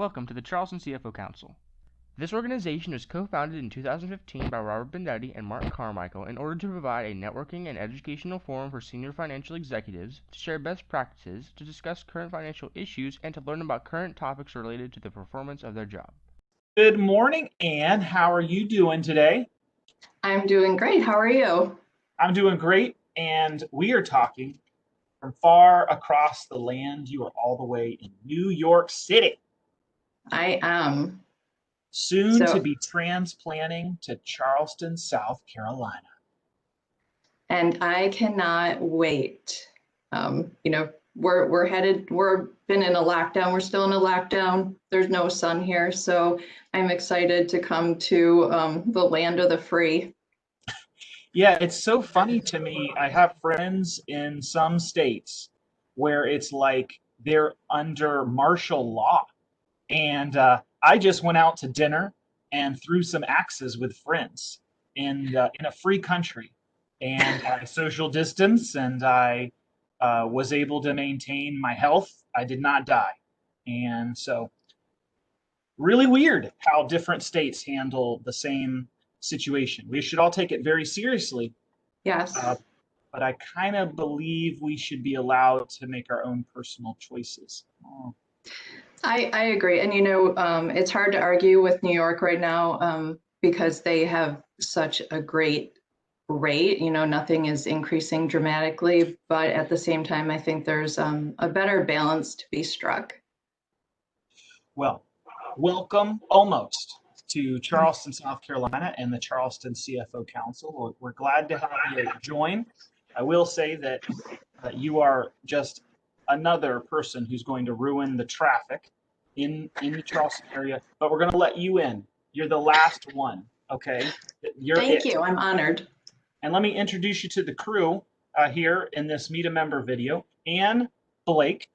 Welcome to the Charleston CFO Council. This organization was co-founded in 2015 by Robert Bendetti and Mark Carmichael in order to provide a networking and educational forum for senior financial executives to share best practices, to discuss current financial issues, and to learn about current topics related to the performance of their job. Good morning, Ann. How are you doing today? I'm doing great. How are you? I'm doing great, and we are talking from far across the land. You are all the way in New York City. I am. Soon to be transplanting to Charleston, South Carolina. And I cannot wait. We're been in a lockdown. We're still in a lockdown. There's no sun here, so I'm excited to come to the land of the free. Yeah, it's so funny to me. I have friends in some states where it's like they're under martial law. And I just went out to dinner and threw some axes with friends in a free country. And I social distance, and I was able to maintain my health. I did not die. And so really weird how different states handle the same situation. We should all take it very seriously. Yes. But I kind of believe we should be allowed to make our own personal choices. Oh. I agree. And, it's hard to argue with New York right now because they have such a great rate. Nothing is increasing dramatically, but at the same time, I think there's a better balance to be struck. Well, welcome almost to Charleston, South Carolina and the Charleston CFO Council. We're glad to have you join. I will say that you are just another person who's going to ruin the traffic in the Charleston area, but we're going to let you in. You're the last one, okay? Thank you. I'm honored. And let me introduce you to the crew here in this Meet a Member video. Ann Blake,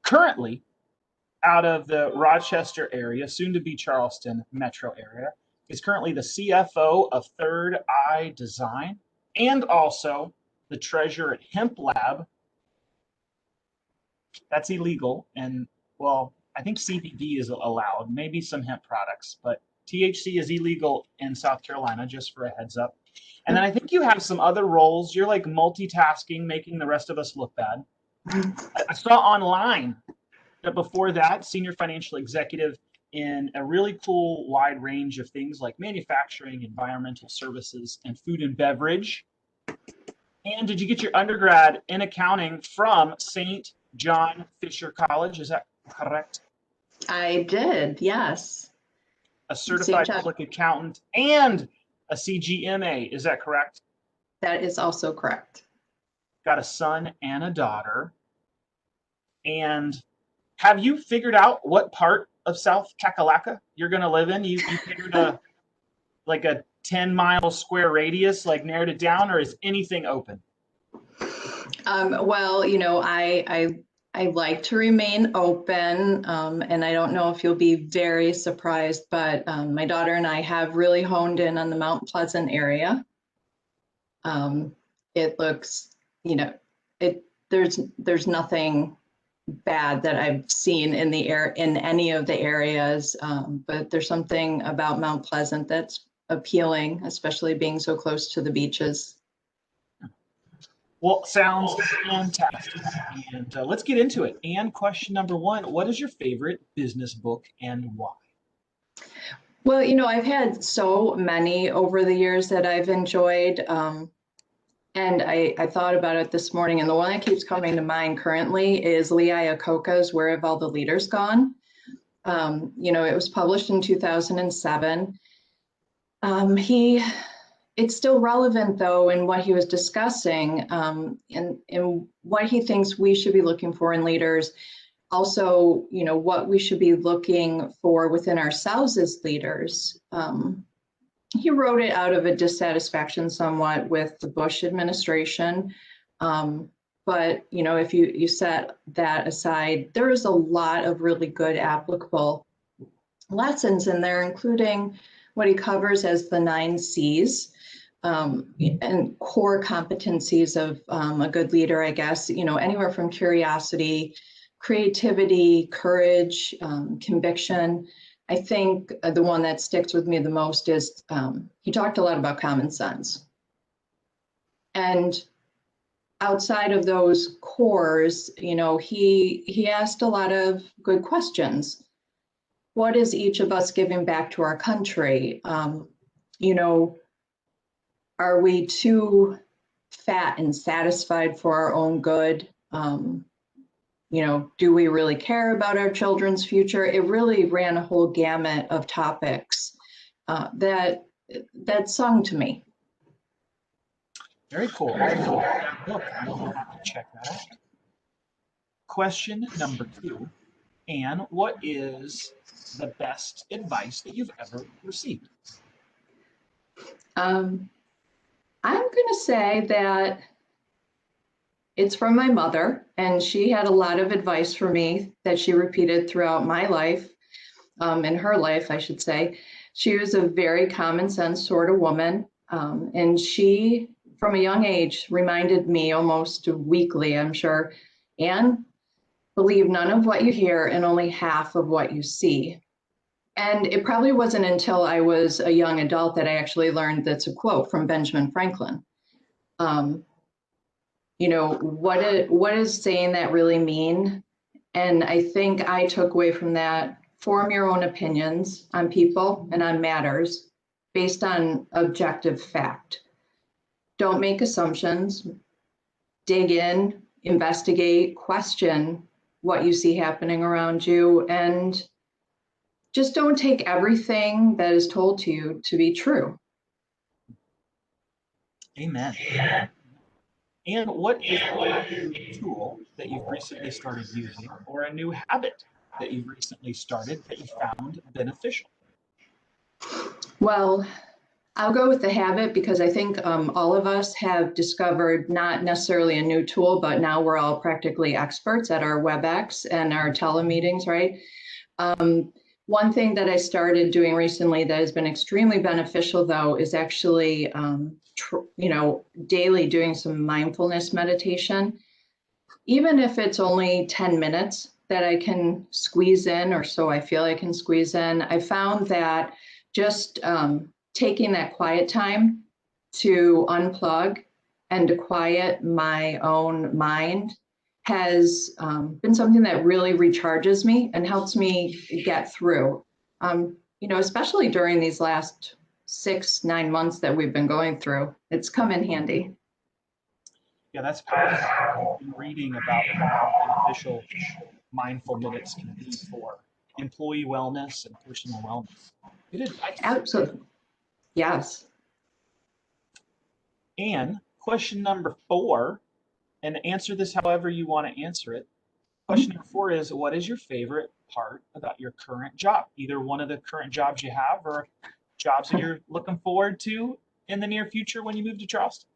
currently out of the Rochester area, soon to be Charleston metro area, is currently the CFO of Third Eye Design and also the treasurer at Hemp Lab. That's illegal, and well, I think CBD is allowed, maybe some hemp products, but THC is illegal in South Carolina, just for a heads up. And then I think you have some other roles. You're like multitasking, making the rest of us look bad. I saw online that before that, senior financial executive in a really cool wide range of things like manufacturing, environmental services, and food and beverage. And did you get your undergrad in accounting from St. John Fisher College? Is that correct? I did, yes. A certified public accountant and a CGMA. Is that correct? That is also correct. Got a son and a daughter. And have you figured out what part of South Kakalaka you're going to live in? You figured a 10-mile square radius, like narrowed it down, or is anything open? Well, I like to remain open, and I don't know if you'll be very surprised, but my daughter and I have really honed in on the Mount Pleasant area. It looks, there's nothing bad that I've seen in any of the areas, but there's something about Mount Pleasant that's appealing, especially being so close to the beaches. Well, sounds fantastic. And let's get into it. And question number one, what is your favorite business book and why? Well, I've had so many over the years that I've enjoyed. And I thought about it this morning, and the one that keeps coming to mind currently is Lee Iacocca's Where Have All the Leaders Gone? It was published in 2007. It's still relevant, though, in what he was discussing and what he thinks we should be looking for in leaders. Also, what we should be looking for within ourselves as leaders. He wrote it out of a dissatisfaction somewhat with the Bush administration. But, if you set that aside, there is a lot of really good applicable lessons in there, including what he covers as the 9 C's. And core competencies of a good leader, I guess, anywhere from curiosity, creativity, courage, conviction. I think the one that sticks with me the most is he talked a lot about common sense. And outside of those cores, you know, he asked a lot of good questions. What is each of us giving back to our country? You know, are we too fat and satisfied for our own good? You know, do we really care about our children's future? It really ran a whole gamut of topics that sung to me. Very cool. Very cool. Look, I'll have to check that out. Question number 2. Anne, what is the best advice that you've ever received? I'm going to say that it's from my mother, and she had a lot of advice for me that she repeated throughout my life, in her life, I should say. She was a very common sense sort of woman, and she, from a young age, reminded me almost weekly, I'm sure, Anne, believe none of what you hear and only half of what you see. And it probably wasn't until I was a young adult that I actually learned that's a quote from Benjamin Franklin. You know, what is saying that really mean? And I think I took away from that, form your own opinions on people and on matters based on objective fact. Don't make assumptions, dig in, investigate, question what you see happening around you, and just don't take everything that is told to you to be true. Amen. And what is a new tool that you've recently started using, or a new habit that you've recently started that you found beneficial? Well, I'll go with the habit because I think all of us have discovered not necessarily a new tool, but now we're all practically experts at our WebEx and our telemeetings, right? One thing that I started doing recently that has been extremely beneficial, though, is actually, you know, daily doing some mindfulness meditation. Even if it's only 10 minutes that I can squeeze in, or so I feel I can squeeze in, I found that just taking that quiet time to unplug and to quiet my own mind has been something that really recharges me and helps me get through. You know, especially during these last 6-9 months that we've been going through, it's come in handy. Yeah, that's powerful. I've been reading about how beneficial mindful minutes can be for employee wellness and personal wellness. Good advice. Absolutely. Yes. And question number 4, and answer this however you want to answer it. Question number 4 is, what is your favorite part about your current job? Either one of the current jobs you have or jobs that you're looking forward to in the near future when you move to Charleston.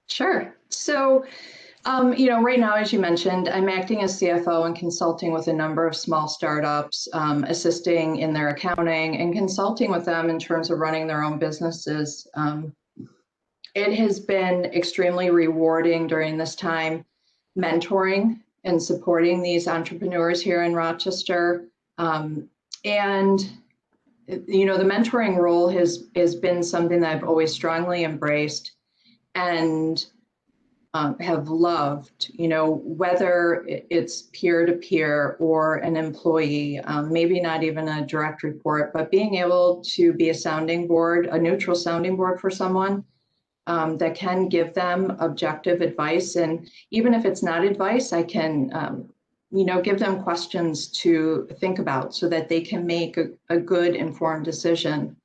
Sure. So, you know, right now, as you mentioned, I'm acting as CFO and consulting with a number of small startups, assisting in their accounting and consulting with them in terms of running their own businesses. It has been extremely rewarding during this time, mentoring and supporting these entrepreneurs here in Rochester. And, you know, the mentoring role has been something that I've always strongly embraced and have loved, you know, whether it's peer-to-peer or an employee, maybe not even a direct report, but being able to be a sounding board, a neutral sounding board for someone that can give them objective advice. And even if it's not advice, I can, you know, give them questions to think about so that they can make a good informed decision.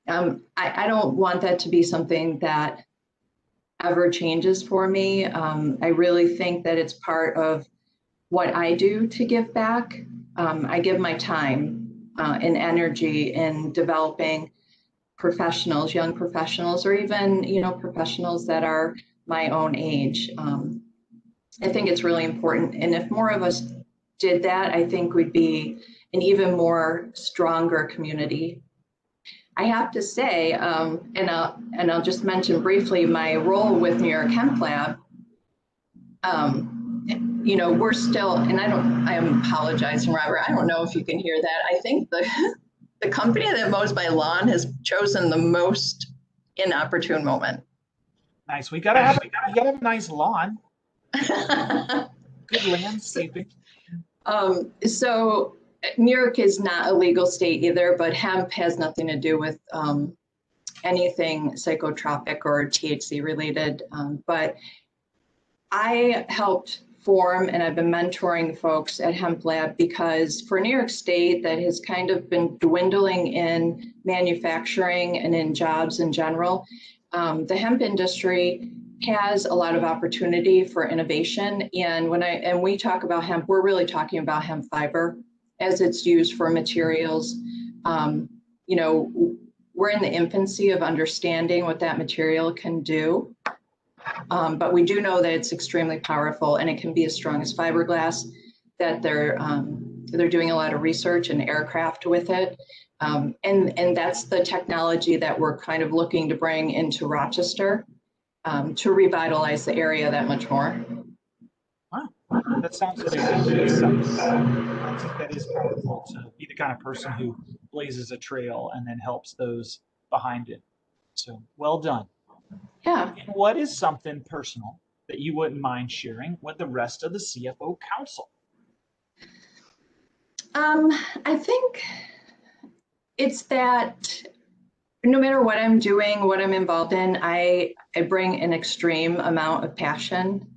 I don't want that to be something that ever changes for me. I really think that it's part of what I do to give back. I give my time and energy in developing professionals, young professionals, or even, you know, professionals that are my own age. I think it's really important. And if more of us did that, I think we'd be an even more stronger community. I have to say, and I'll just mention briefly my role with New York Hemp Lab. we're still, and I am apologizing, Robert. I don't know if you can hear that. I think the company that mows my lawn has chosen the most inopportune moment. Nice. We gotta have a nice lawn. Good landscaping. So New York is not a legal state either, but hemp has nothing to do with anything psychotropic or THC related. But I helped form, and I've been mentoring folks at Hemp Lab, because for New York State, that has kind of been dwindling in manufacturing and in jobs in general. The hemp industry has a lot of opportunity for innovation. And when we talk about hemp, we're really talking about hemp fiber as it's used for materials. We're in the infancy of understanding what that material can do. But we do know that it's extremely powerful, and it can be as strong as fiberglass, that they're doing a lot of research in aircraft with it. And that's the technology that we're kind of looking to bring into Rochester to revitalize the area that much more. Wow, that sounds amazing. I think that is powerful to be the kind of person who blazes a trail and then helps those behind it. So well done. Yeah. And what is something personal that you wouldn't mind sharing with the rest of the CFO Council? I think it's that no matter what I'm doing, what I'm involved in, I bring an extreme amount of passion.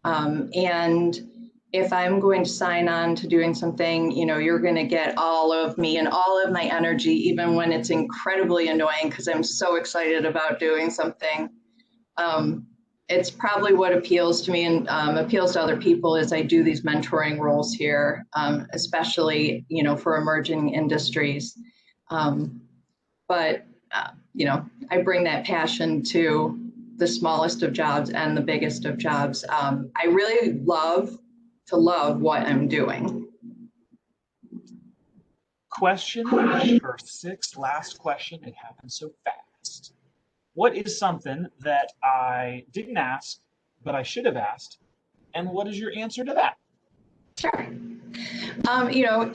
And if I'm going to sign on to doing something, you're going to get all of me and all of my energy, even when it's incredibly annoying because I'm so excited about doing something. It's probably what appeals to me and appeals to other people as I do these mentoring roles here, especially, for emerging industries. But I bring that passion to the smallest of jobs and the biggest of jobs. I really love to love what I'm doing. Question number 6, last question. It happened so fast. What is something that I didn't ask, but I should have asked? And what is your answer to that? Sure.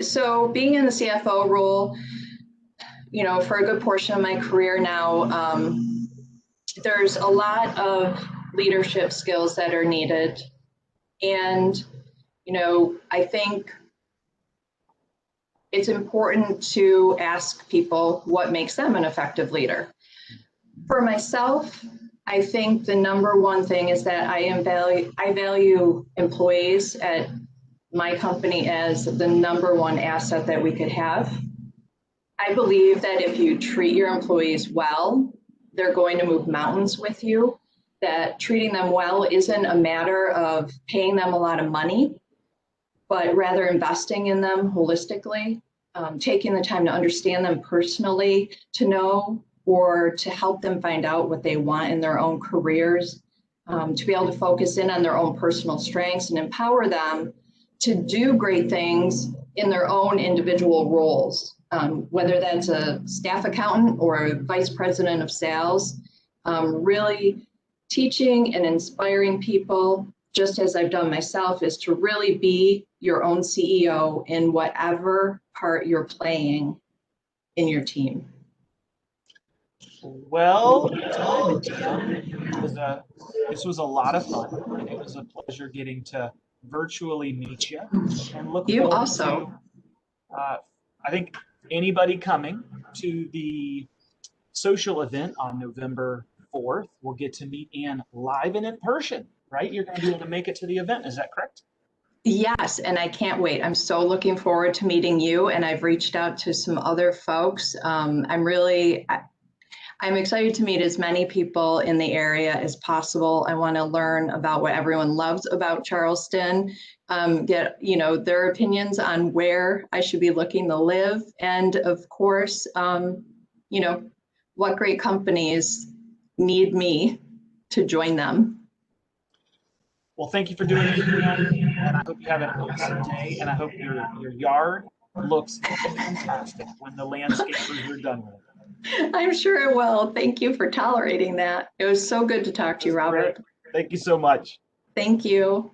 So being in the CFO role, for a good portion of my career now, there's a lot of leadership skills that are needed. And, I think it's important to ask people what makes them an effective leader. For myself, I think the number one thing is that I value employees at my company as the number one asset that we could have. I believe that if you treat your employees well, they're going to move mountains with you, that treating them well isn't a matter of paying them a lot of money, but rather investing in them holistically, taking the time to understand them personally, to know or to help them find out what they want in their own careers, to be able to focus in on their own personal strengths and empower them to do great things in their own individual roles, whether that's a staff accountant or a vice president of sales. Really teaching and inspiring people, just as I've done myself, is to really be your own CEO in whatever part you're playing in your team. Well, this was a lot of fun, and it was a pleasure getting to virtually meet you. And look You forward also. to, I think anybody coming to the social event on November 4th will get to meet Ann live and in person, right? You're going to be able to make it to the event. Is that correct? Yes, and I can't wait. I'm so looking forward to meeting you, and I've reached out to some other folks. I'm excited to meet as many people in the area as possible. I want to learn about what everyone loves about Charleston, get their opinions on where I should be looking to live, and of course, what great companies need me to join them. Well, thank you for doing it, Ann, and I hope you have an awesome day, and I hope your yard looks fantastic when the landscapers are done with it. I'm sure it will. Thank you for tolerating that. It was so good to talk to you, Robert. Great. Thank you so much. Thank you.